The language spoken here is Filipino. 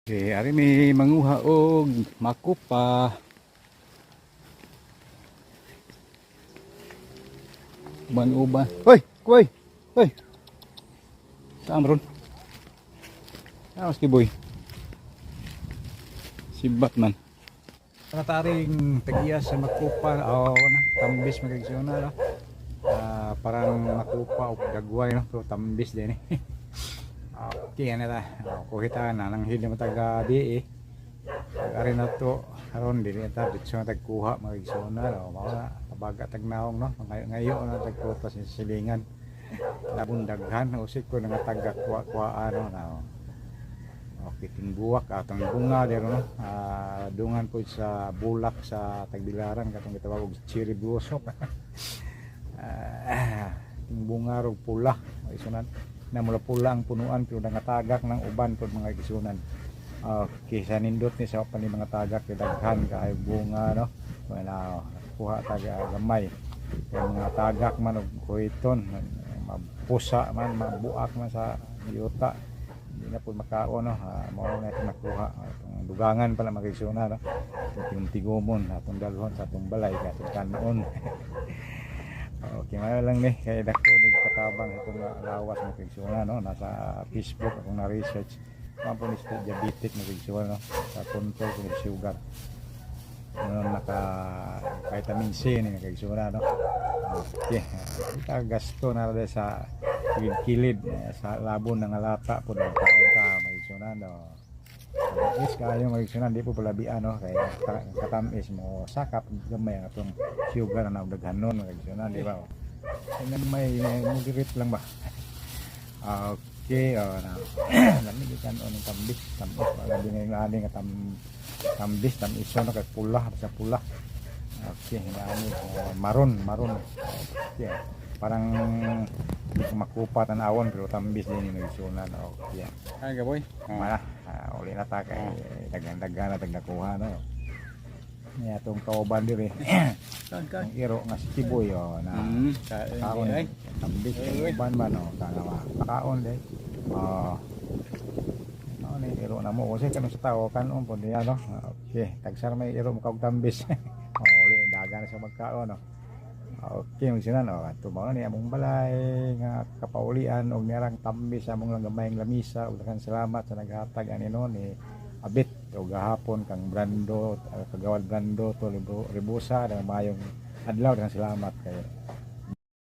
Okay, ari may manguha og makupa. Uban-uban. Hoy, koy. Hoy. Saan ron? Mas kiboy. Si Batman. Nataring tagiya sa makupa o tambis magagsuna. Parang makupa o gagway no, pero tambis din eh. Okay, ano ta? Kuhita na nang hindi mo taga di eh. Ari na to karon dili ta ditso na tagkuha magagsuna no. Mao na pabaga tagnaong no. Ngayon na tagkuha sa silingan. Labon daghan usik ko nga taga kuha ano na. Okay, tingbuwak atong bunga dero no. Dungan po sa bulak sa Tagbilaran katong gitawag og cherry blossom. Bunga ro pula isunan na mula pula ang punuan pero nangatagak ng uban pod mga isunan. Okay, sa nindot ni sa pa ni mga tagak daghan kay bunga no. Wala kuha taga gamay. Kay mga tagak man og kuiton mapusa man mabuak man sa yuta. Hindi na po makaon no. Mao na itong nakuha itong dugangan pala magagsuna no. Itong tigumon atong dalhon sa atong balay katong kanon. Okay, mga lang ni kay dako ni katabang itong lawas ng magagsuna no. Nasa Facebook akong na-research po ni diabetic magagsuna no. Sa control ng sugar. Naka vitamin C ni magagsuna no. Okay, ita gasto na rin sa kilid sa labon ng alata po ng taon ka magagsuna no. Is kayo magagsuna di po palabian no kay katamis mo sakap gamay atong sugar na daghanon magagsuna di ba. Ano may moderate lang ba. Okay, na lami gikan on tambis para dinay nga tambis iso na kay pula sa pula. Okay, ngani maron. Okay. Parang makupa tanawon pero tambis din ni sunan. Okay. Ay gaboy. Uli na ta kay daghan na tagnakuha no. Niya tong kauban diri. Kan iro nga si Kiboy na kaon ay tambis uban man no kaon dai. Ni iro na mo kasi kanang sa tao kanon po niya no. Okay, tagsar may iro mo kag tambis. Uli dagan sa magkaon no. Okay, masinan ato mao ni among balay nga kapaulian og nirang tambis among lang gamayng lamisa ug daghang salamat sa naghatag ani no ni Abit o gahapon kang Brando kagawad Brando to Ribusa ng mayong adlaw daghang salamat kay